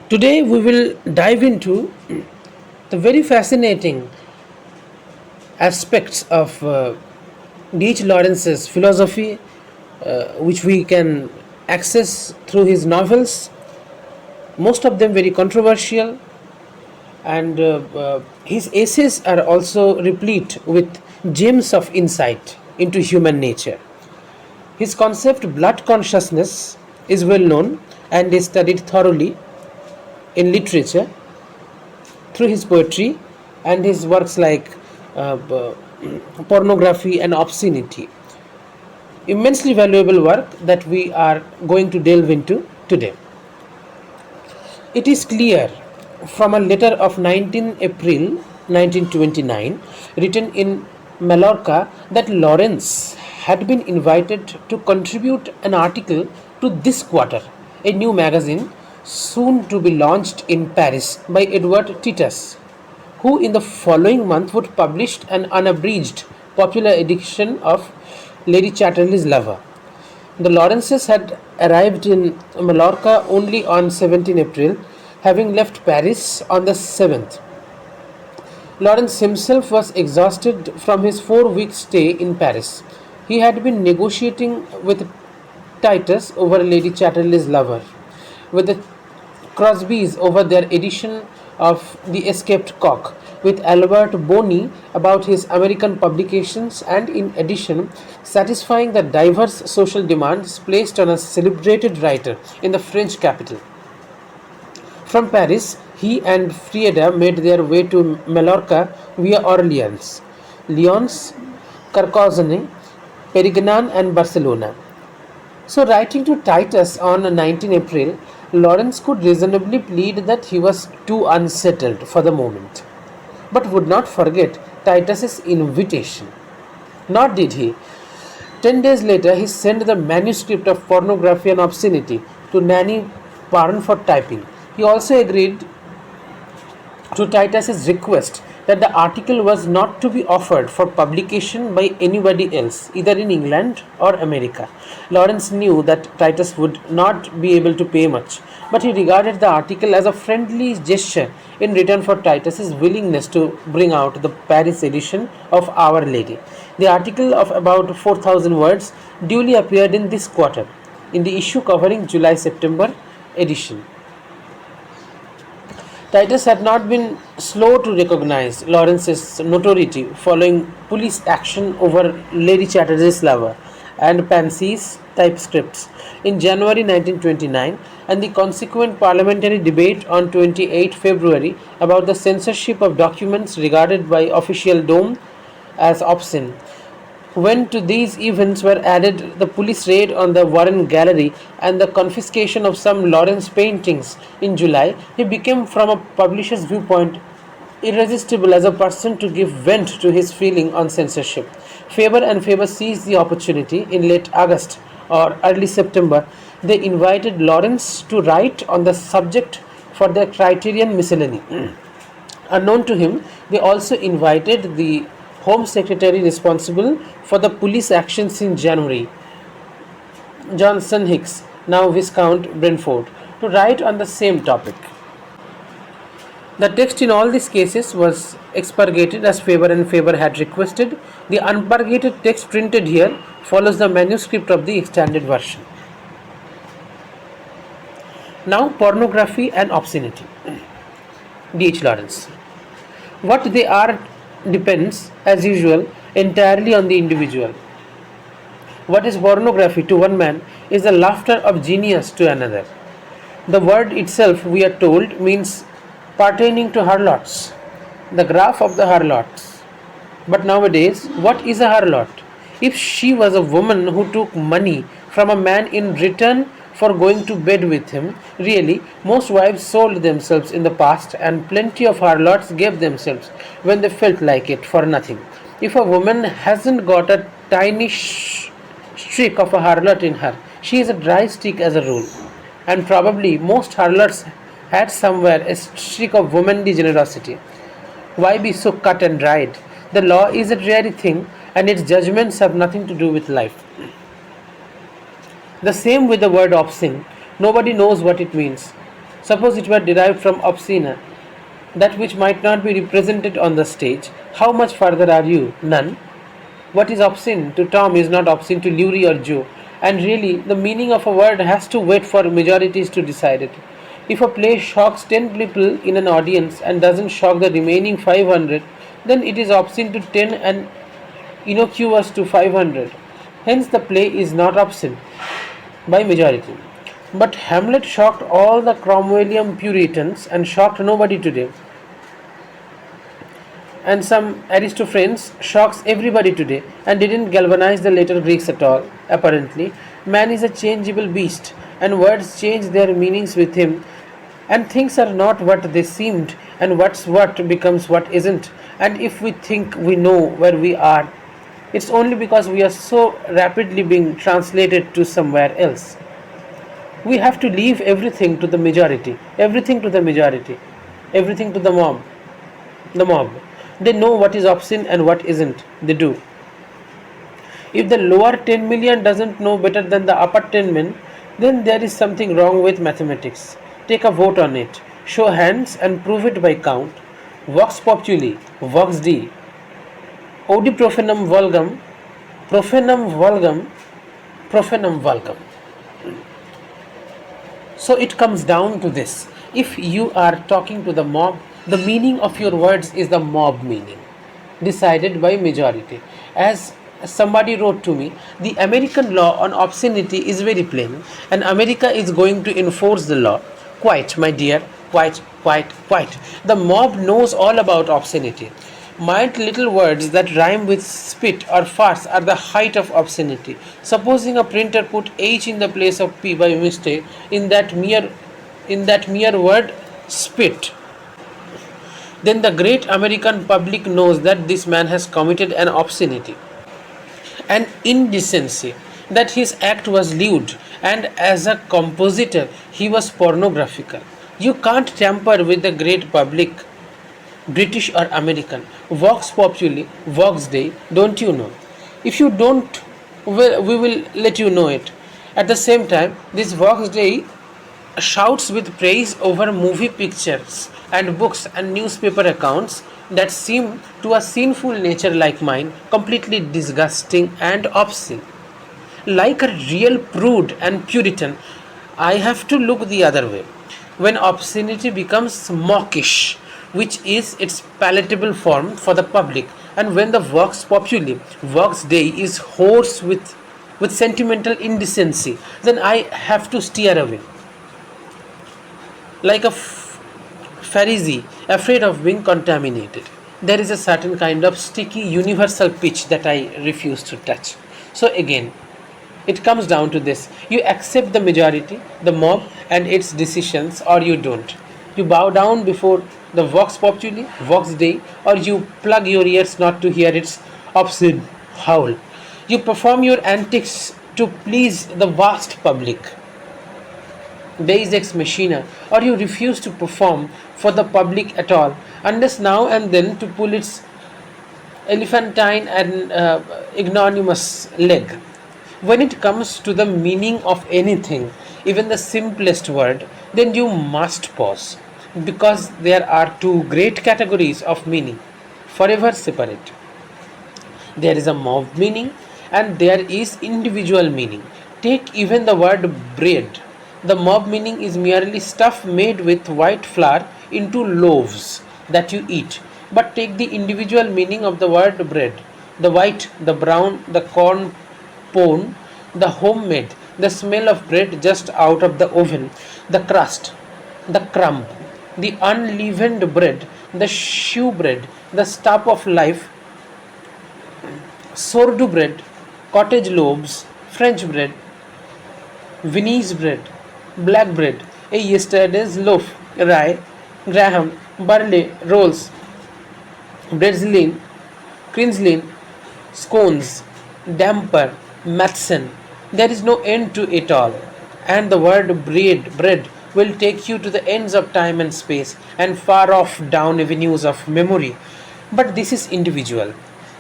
Today we will dive into the very fascinating aspects of D.H. Lawrence's philosophy, which we can access through his novels, most of them very controversial, and his essays are also replete with gems of insight into human nature. His concept, blood consciousness, is well known and is studied thoroughly in literature through his poetry and his works like Pornography and Obscenity. Immensely valuable work that we are going to delve into today. It is clear from a letter of 19 April 1929 written in Mallorca that Lawrence had been invited to contribute an article to This Quarter, a new magazine soon to be launched in Paris by Edward Titus, who in the following month would publish an unabridged popular edition of Lady Chatterley's Lover. The Lawrences had arrived in Mallorca only on 17 April, having left Paris on the 7th. Lawrence himself was exhausted from his 4 week stay in Paris. He had been negotiating with Titus over Lady Chatterley's Lover, with the Crosbys over their edition of The Escaped Cock, with Albert Bonney about his American publications, and in addition, satisfying the diverse social demands placed on a celebrated writer in the French capital. From Paris, he and Frieda made their way to Mallorca via Orleans, Lyons, Carcassonne, Perignan, and Barcelona. So, writing to Titus on 19 April, Lawrence could reasonably plead that he was too unsettled for the moment, but would not forget Titus's invitation. Nor did he. 10 days later, he sent the manuscript of Pornography and Obscenity to Nanny Parn for typing. He also agreed to Titus's request that the article was not to be offered for publication by anybody else, either in England or America. Lawrence knew that Titus would not be able to pay much, but he regarded the article as a friendly gesture in return for Titus's willingness to bring out the Paris edition of Our Lady. The article of about 4,000 words duly appeared in This Quarter, in the issue covering July-September edition. Titus had not been slow to recognize Lawrence's notoriety following police action over Lady Chatterley's Lover and Pansy's typescripts in January 1929, and the consequent parliamentary debate on 28 February about the censorship of documents regarded by official dome as obscene. When to these events were added the police raid on the Warren Gallery and the confiscation of some Lawrence paintings in July, he became, from a publisher's viewpoint, irresistible as a person to give vent to his feeling on censorship. Faber and Faber seized the opportunity in late August or early September. They invited Lawrence to write on the subject for their Criterion Miscellany. Unknown to him, they also invited the Home Secretary responsible for the police actions in January, Johnson Hicks, now Viscount Brentford, to write on the same topic. The text in all these cases was expurgated as Faber and Faber had requested. The unpurgated text printed here follows the manuscript of the extended version. Now, Pornography and Obscenity. D.H. Lawrence. What they are depends, as usual, entirely on the individual. What is pornography to one man is the laughter of genius to another. The word itself, we are told, means pertaining to harlots, the graph of the harlots. But nowadays, what is a harlot? If she was a woman who took money from a man in return for going to bed with him, really, most wives sold themselves in the past, and plenty of harlots gave themselves, when they felt like it, for nothing. If a woman hasn't got a tiny streak of a harlot in her, she is a dry stick as a rule. And probably most harlots had somewhere a streak of womanly generosity. Why be so cut and dried? The law is a dreary thing, and its judgments have nothing to do with life. The same with the word obscene. Nobody knows what it means. Suppose it were derived from obscene, that which might not be represented on the stage. How much further are you? None. What is obscene to Tom is not obscene to Lurie or Joe, and really, the meaning of a word has to wait for majorities to decide it. If a play shocks 10 people in an audience and doesn't shock the remaining 500, then it is obscene to 10 and innocuous to 500. Hence, the play is not obscene by majority. But Hamlet shocked all the Cromwellian Puritans and shocked nobody today. And some Aristophanes shocks everybody today and didn't galvanize the later Greeks at all. Apparently, man is a changeable beast, and words change their meanings with him, and things are not what they seemed, and what's what becomes what isn't. And if we think we know where we are, it's only because we are so rapidly being translated to somewhere else. We have to leave everything to the majority, everything to the majority, everything to the mob. The mob. They know what is obscene and what isn't. They do. If the lower 10 million doesn't know better than the upper 10 men, then there is something wrong with mathematics. Take a vote on it. Show hands and prove it by count. Vox populi, vox dei. Odi profanum vulgum, profanum vulgum, profanum vulgum. So it comes down to this. If you are talking to the mob, the meaning of your words is the mob meaning, decided by majority. As somebody wrote to me, the American law on obscenity is very plain, and America is going to enforce the law. Quite, my dear, quite, quite, quite. The mob knows all about obscenity. Mild little words that rhyme with spit or farce are the height of obscenity. Supposing a printer put H in the place of P by mistake in that mere word spit, then the great American public knows that this man has committed an obscenity, an indecency, that his act was lewd, and as a compositor he was pornographical. You can't tamper with the great public, British or American. Vox populi, vox dei, don't you know? If you don't, well, we will let you know it. At the same time, this vox dei shouts with praise over movie pictures and books and newspaper accounts that seem to a sinful nature like mine completely disgusting and obscene. Like a real prude and Puritan, I have to look the other way. When obscenity becomes mawkish, which is its palatable form for the public, and when the vox populi, vox dei is hoarse with sentimental indecency, then I have to steer away. Like a Pharisee afraid of being contaminated. There is a certain kind of sticky universal pitch that I refuse to touch. So again, it comes down to this. You accept the majority, the mob, and its decisions, or you don't. You bow down before the vox populi, vox dei, or you plug your ears not to hear its obscene howl. You perform your antics to please the vast public, Deus ex machina, or you refuse to perform for the public at all, unless now and then to pull its elephantine and ignominious leg. When it comes to the meaning of anything, even the simplest word, then you must pause, because there are two great categories of meaning, forever separate. There is a mob meaning and there is individual meaning. Take even the word bread. The mob meaning is merely stuff made with white flour into loaves that you eat. But take the individual meaning of the word bread. The white, the brown, the corn pone, the homemade, the smell of bread just out of the oven, the crust, the crumb, the unleavened bread, the shoe bread, the stuff of life, sourdough bread, cottage loaves, French bread, Viennese bread, black bread, a yesterday's loaf, rye, graham, barley, rolls, breadsline, crinslin, scones, damper, matson. There is no end to it all. And the word bread will take you to the ends of time and space and far off down avenues of memory. But this is individual.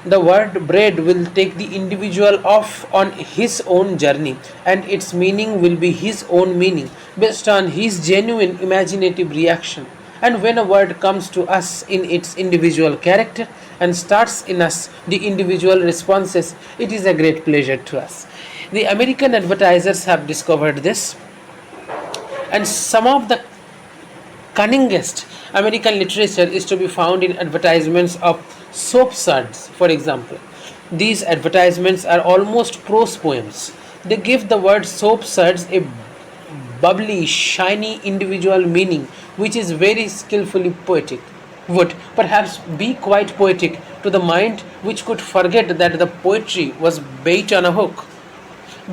The word bread will take the individual off on his own journey, and its meaning will be his own meaning based on his genuine imaginative reaction. And when a word comes to us in its individual character and starts in us the individual responses, it is a great pleasure to us. The American advertisers have discovered this, and some of the cunningest American literature is to be found in advertisements of soap suds, for example. These advertisements are almost prose poems. They give the word soap suds a bubbly, shiny individual meaning which is very skillfully poetic. Would perhaps be quite poetic to the mind which could forget that the poetry was bait on a hook.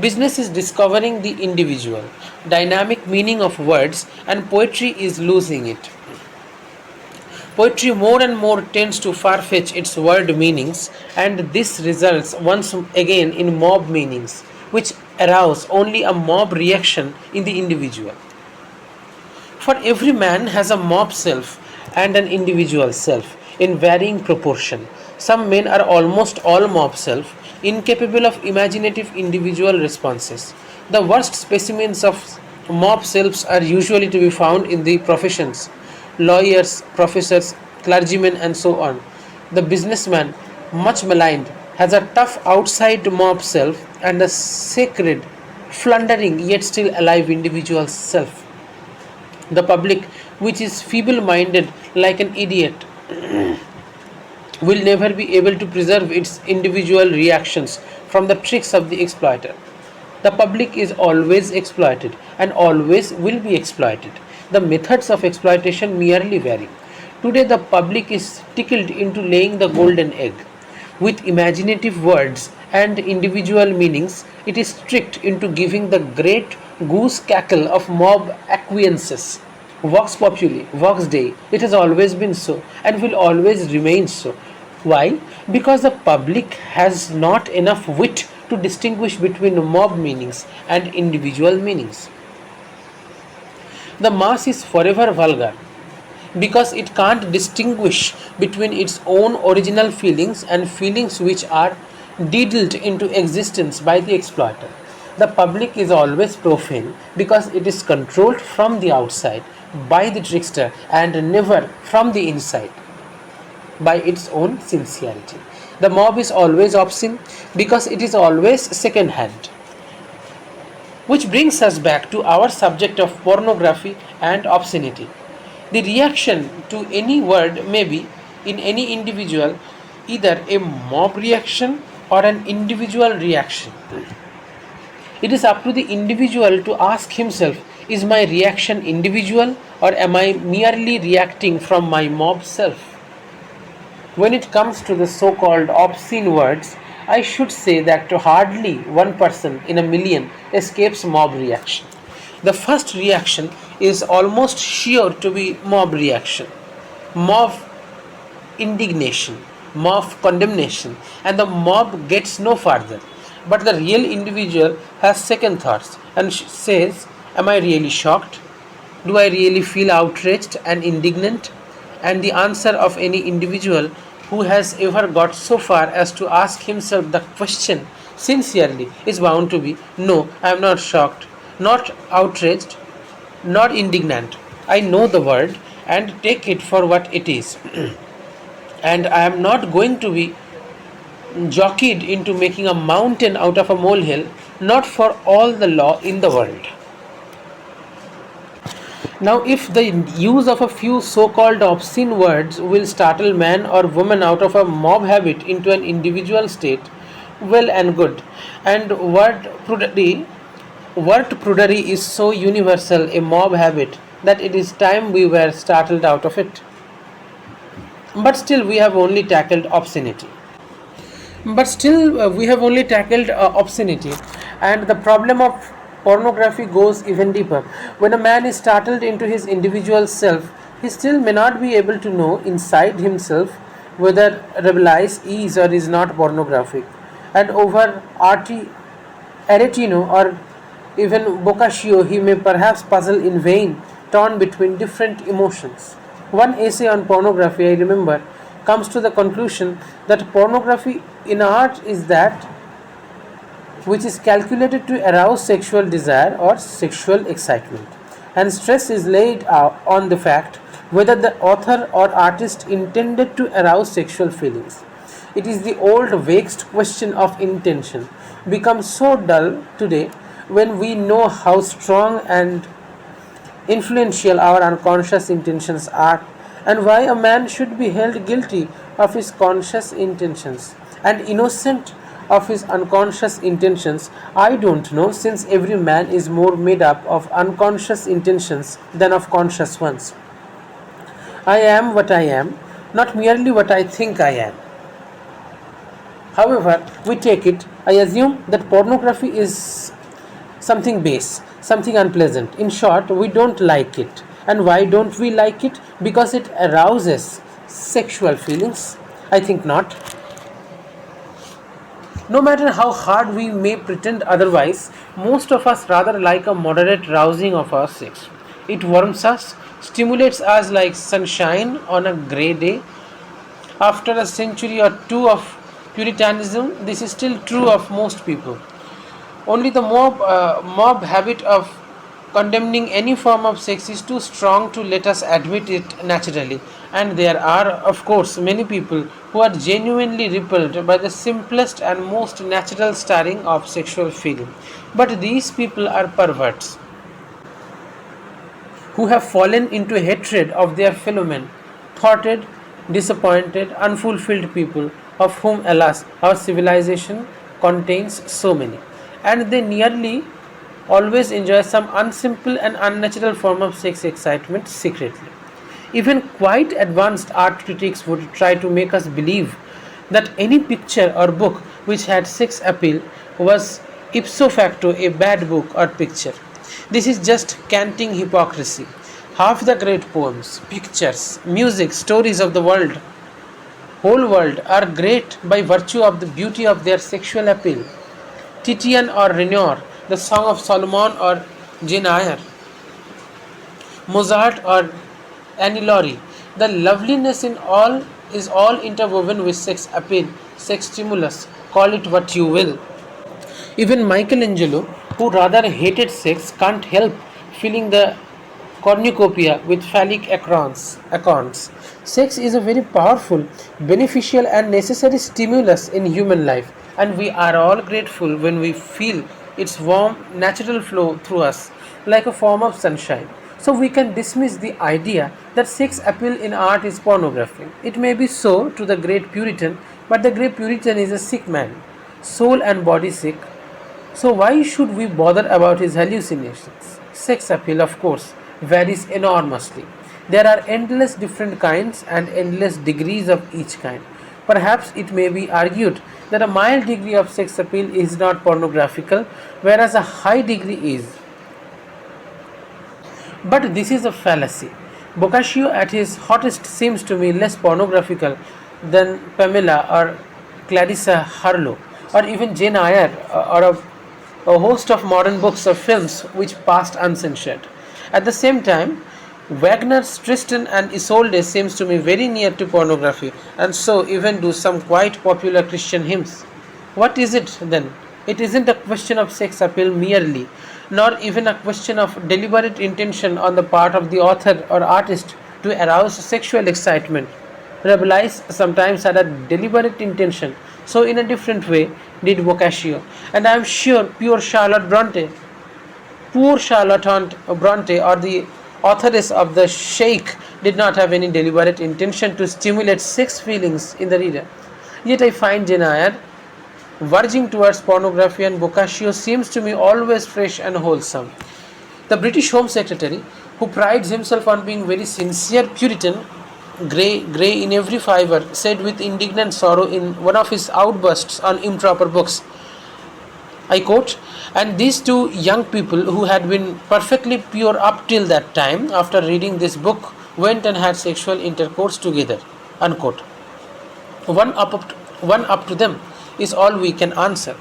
Business is discovering the individual, dynamic meaning of words, and poetry is losing it. Poetry more and more tends to far-fetch its word meanings, and this results once again in mob meanings, which arouse only a mob reaction in the individual. For every man has a mob self and an individual self in varying proportion. Some men are almost all mob self, incapable of imaginative individual responses. The worst specimens of mob selves are usually to be found in the professions: lawyers, professors, clergymen, and so on. The businessman, much maligned, has a tough outside mob self and a sacred, flundering yet still alive individual self. The public, which is feeble minded like an idiot, will never be able to preserve its individual reactions from the tricks of the exploiter. The public is always exploited and always will be exploited. The methods of exploitation merely vary. Today, the public is tickled into laying the golden egg. With imaginative words and individual meanings, it is tricked into giving the great goose cackle of mob acquiescence. Vox populi, vox dei. It has always been so and will always remain so. Why? Because the public has not enough wit to distinguish between mob meanings and individual meanings. The mass is forever vulgar because it can't distinguish between its own original feelings and feelings which are diddled into existence by the exploiter. The public is always profane because it is controlled from the outside by the trickster and never from the inside by its own sincerity. The mob is always obscene because it is always second hand. Which brings us back to our subject of pornography and obscenity. The reaction to any word may be, in any individual, either a mob reaction or an individual reaction. It is up to the individual to ask himself, is my reaction individual or am I merely reacting from my mob self? When it comes to the so-called obscene words, I should say that hardly one person in a million escapes mob reaction. The first reaction is almost sure to be mob reaction, mob indignation, mob condemnation, and the mob gets no further. But the real individual has second thoughts and says, am I really shocked? Do I really feel outraged and indignant? And the answer of any individual who has ever got so far as to ask himself the question sincerely is bound to be, no, I am not shocked, not outraged, not indignant. I know the word and take it for what it is. And I am not going to be jockeyed into making a mountain out of a molehill, not for all the law in the world. Now, if the use of a few so-called obscene words will startle man or woman out of a mob habit into an individual state, well and good. And word prudery is so universal a mob habit that it is time we were startled out of it. But still, we have only tackled obscenity. Obscenity, and the problem of pornography goes even deeper. When a man is startled into his individual self, he still may not be able to know inside himself whether Rabelais is or is not pornographic, and over Aretino or even Boccaccio he may perhaps puzzle in vain, torn between different emotions. One essay on pornography, I remember, comes to the conclusion that pornography in art is that which is calculated to arouse sexual desire or sexual excitement, and stress is laid on the fact whether the author or artist intended to arouse sexual feelings. It is the old vexed question of intention, becomes so dull today when we know how strong and influential our unconscious intentions are, and why a man should be held guilty of his conscious intentions and innocent of his unconscious intentions. I don't know, since every man is more made up of unconscious intentions than of conscious ones. I am what I am, not merely what I think I am. However, we take it, I assume that pornography is something base, something unpleasant. In short, we don't like it. And why don't we like it? Because it arouses sexual feelings? I think not. No matter how hard we may pretend otherwise, most of us rather like a moderate rousing of our sex. It warms us, stimulates us like sunshine on a grey day. After a century or two of Puritanism, this is still true of most people. Only the mob habit of condemning any form of sex is too strong to let us admit it naturally. And there are, of course, many people who are genuinely repelled by the simplest and most natural stirring of sexual feeling. But these people are perverts who have fallen into hatred of their fellow men, thwarted, disappointed, unfulfilled people, of whom, alas, our civilization contains so many. And they nearly always enjoy some unsimple and unnatural form of sex excitement secretly. Even quite advanced art critics would try to make us believe that any picture or book which had sex appeal was ipso facto a bad book or picture. This is just canting hypocrisy. Half the great poems, pictures, music, stories of the whole world, are great by virtue of the beauty of their sexual appeal. Titian or Renoir, the Song of Solomon or Jane Eyre, Mozart or Annie Laurie, the loveliness in all is all interwoven with sex appeal, sex stimulus, call it what you will. Even Michelangelo, who rather hated sex, can't help feeling the cornucopia with phallic acorns. Sex is a very powerful, beneficial, and necessary stimulus in human life, and we are all grateful when we feel its warm, natural flow through us, like a form of sunshine. So we can dismiss the idea that sex appeal in art is pornography. It may be so to the great Puritan, but the great Puritan is a sick man, soul and body sick. So why should we bother about his hallucinations? Sex appeal, of course, varies enormously. There are endless different kinds and endless degrees of each kind. Perhaps it may be argued that a mild degree of sex appeal is not pornographical, whereas a high degree is. But this is a fallacy. Boccaccio at his hottest seems to me less pornographical than Pamela or Clarissa Harlow or even Jane Eyre or a host of modern books or films which passed uncensored. At the same time, Wagner's Tristan and Isolde seems to me very near to pornography, and so even do some quite popular Christian hymns. What is it then? It isn't a question of sex appeal merely, nor even a question of deliberate intention on the part of the author or artist to arouse sexual excitement. Rabelais sometimes had a deliberate intention, so in a different way did Boccaccio, and I am sure poor Charlotte Bronte, or the authoress of The Sheikh, did not have any deliberate intention to stimulate sex feelings in the reader. Yet I find Jane Eyre verging towards pornography, and Boccaccio seems to me always fresh and wholesome. The British Home Secretary, who prides himself on being very sincere Puritan, grey in every fibre, said with indignant sorrow in one of his outbursts on improper books, I quote, and these two young people who had been perfectly pure up till that time, after reading this book, went and had sexual intercourse together, unquote. One up to them is all we can answer.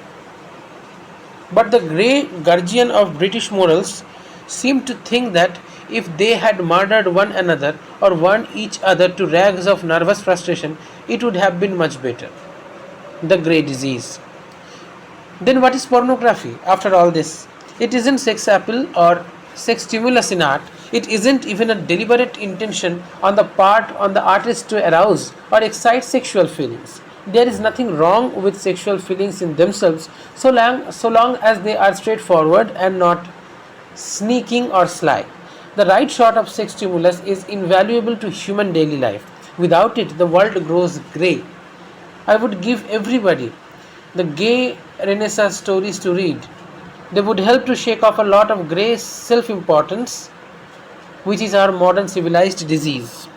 But the grey guardian of British morals seemed to think that If they had murdered one another or burned each other to rags of nervous frustration, it would have been much better. The grey disease. Then what is pornography after all this? It isn't sex appeal or sex stimulus in art. It isn't even a deliberate intention on the artist to arouse or excite sexual feelings. There is nothing wrong with sexual feelings in themselves so long as they are straightforward and not sneaking or sly. The right sort of sex stimulus is invaluable to human daily life. Without it, the world grows grey. I would give everybody the gay Renaissance stories to read. They would help to shake off a lot of grey self importance, which is our modern civilized disease.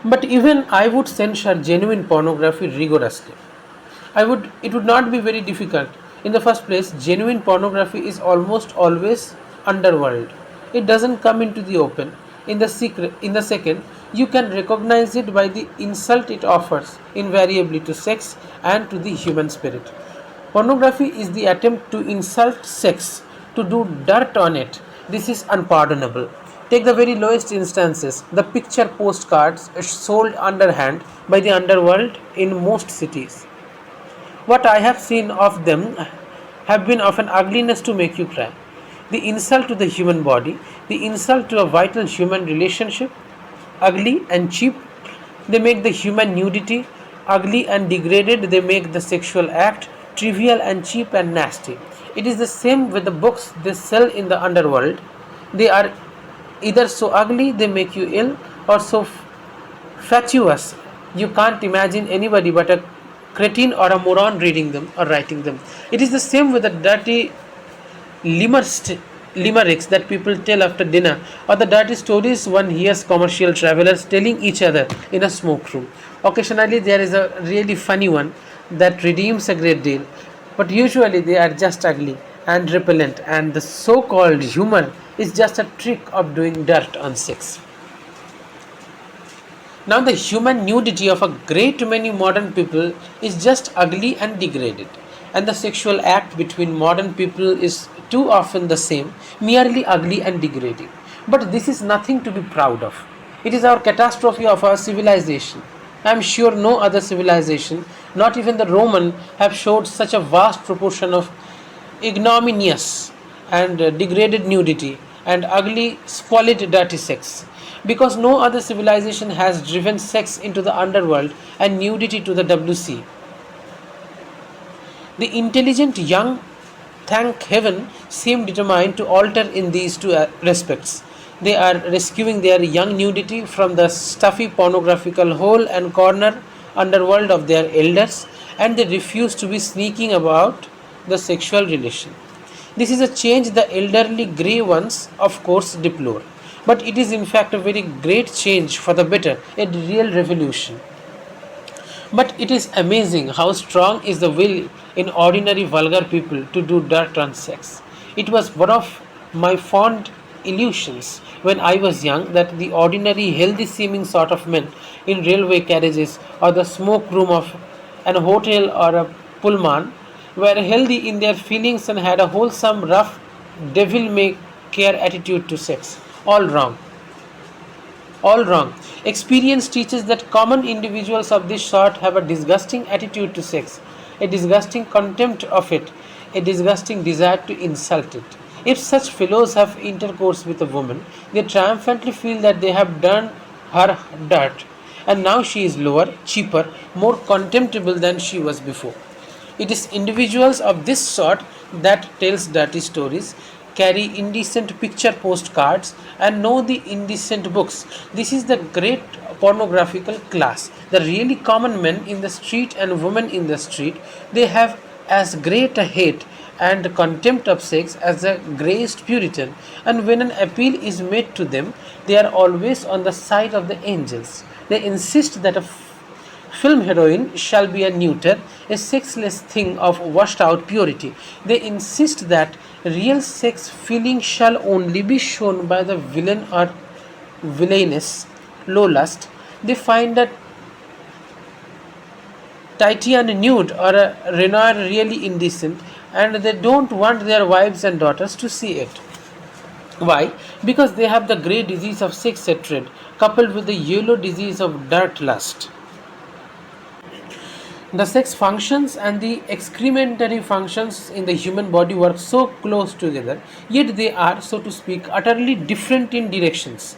But even I would censure genuine pornography rigorously. It would not be very difficult. In the first place, genuine pornography is almost always underworld. It doesn't come into the open. In the second, you can recognize it by the insult it offers, invariably to sex and to the human spirit. Pornography is the attempt to insult sex, to do dirt on it. This is unpardonable. Take the very lowest instances, the picture postcards sold underhand by the underworld in most cities. What I have seen of them have been of an ugliness to make you cry. The insult to the human body, the insult to a vital human relationship, ugly and cheap. They make the human nudity ugly and degraded. They make the sexual act trivial and cheap and nasty. It is the same with the books they sell in the underworld. They are either so ugly they make you ill, or so fatuous you can't imagine anybody but a cretin or a moron reading them or writing them. It is the same with the dirty limericks that people tell after dinner, or the dirty stories one hears commercial travelers telling each other in a smoke room. Occasionally, there is a really funny one that redeems a great deal, but usually they are just ugly and repellent, and the so called humor is just a trick of doing dirt on sex. Now, the human nudity of a great many modern people is just ugly and degraded, and the sexual act between modern people is too often the same, merely ugly and degrading. But this is nothing to be proud of. It is our catastrophe of our civilization. I am sure no other civilization, not even the Roman, have showed such a vast proportion of ignominious and degraded nudity and ugly, squalid, dirty sex. Because no other civilization has driven sex into the underworld and nudity to the WC. The intelligent young, thank heaven, seem determined to alter in these two respects. They are rescuing their young nudity from the stuffy pornographical hole and corner underworld of their elders, and they refuse to be sneaking about the sexual relation. This is a change the elderly grey ones, of course, deplore. But it is in fact a very great change for the better, a real revolution. But it is amazing how strong is the will in ordinary vulgar people to do dirt on sex. It was one of my fond illusions when I was young that the ordinary healthy seeming sort of men in railway carriages or the smoke room of an hotel or a pullman were healthy in their feelings and had a wholesome, rough, devil may care attitude to sex. All wrong. All wrong. Experience teaches that common individuals of this sort have a disgusting attitude to sex, a disgusting contempt of it, a disgusting desire to insult it. If such fellows have intercourse with a woman, they triumphantly feel that they have done her dirt, and now she is lower, cheaper, more contemptible than she was before. It is individuals of this sort that tells dirty stories, carry indecent picture postcards, and know the indecent books. This is the great pornographical class. The really common men in the street and women in the street, they have as great a hate and contempt of sex as the greyest Puritan, and when an appeal is made to them, they are always on the side of the angels. They insist that a film heroine shall be a neuter, a sexless thing of washed out purity. They insist that real sex feeling shall only be shown by the villain or villainess, low lust. They find a Titian nude or a Renoir really indecent, and they don't want their wives and daughters to see it. Why? Because they have the grey disease of sex hatred coupled with the yellow disease of dirt lust. The sex functions and the excrementary functions in the human body work so close together, yet they are, so to speak, utterly different in directions.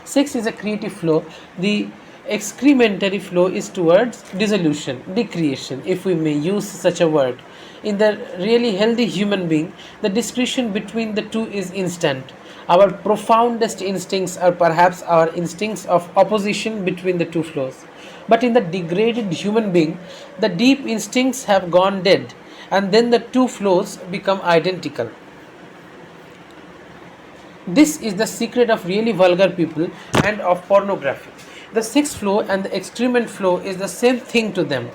Sex is a creative flow, the excrementary flow is towards dissolution, decreation, if we may use such a word. In the really healthy human being, the discretion between the two is instant. Our profoundest instincts are perhaps our instincts of opposition between the two flows. But in the degraded human being, the deep instincts have gone dead, and then the two flows become identical. This is the secret of really vulgar people and of pornography. The sex flow and the excrement flow is the same thing to them.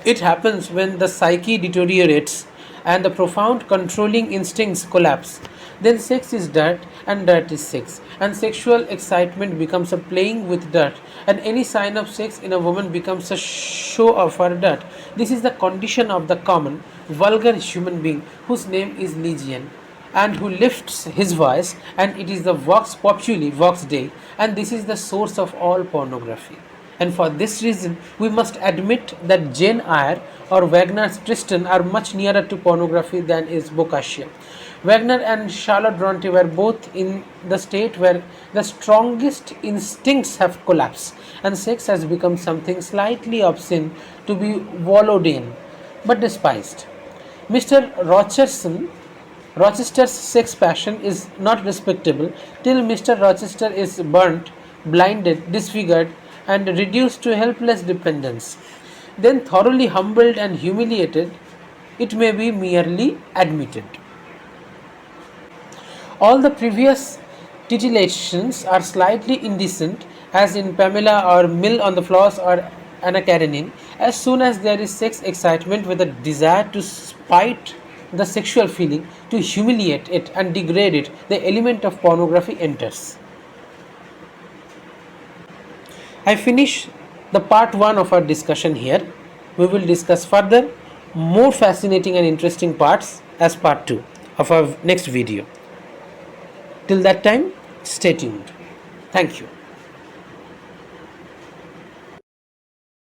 It happens when the psyche deteriorates and the profound controlling instincts collapse. Then sex is dirt and dirt is sex, and sexual excitement becomes a playing with dirt, and any sign of sex in a woman becomes a show of her dirt. This is the condition of the common, vulgar human being whose name is Legion, and who lifts his voice, and it is the vox populi, vox dei, and this is the source of all pornography. And for this reason, we must admit that Jane Eyre or Wagner's Tristan are much nearer to pornography than is Boccaccio. Wagner and Charlotte Bronte were both in the state where the strongest instincts have collapsed, and sex has become something slightly obscene to be wallowed in, but despised. Mr. Rochester's sex passion is not respectable till Mr. Rochester is burnt, blinded, disfigured, and reduced to helpless dependence. Then, thoroughly humbled and humiliated, it may be merely admitted. All the previous titillations are slightly indecent, as in Pamela or Mill on the Floss or Anna Karenine. As soon as there is sex excitement with a desire to spite the sexual feeling, to humiliate it and degrade it, the element of pornography enters. I finish the part 1 of our discussion here. We will discuss further more fascinating and interesting parts as part 2 of our next video. Till that time, stay tuned. Thank you.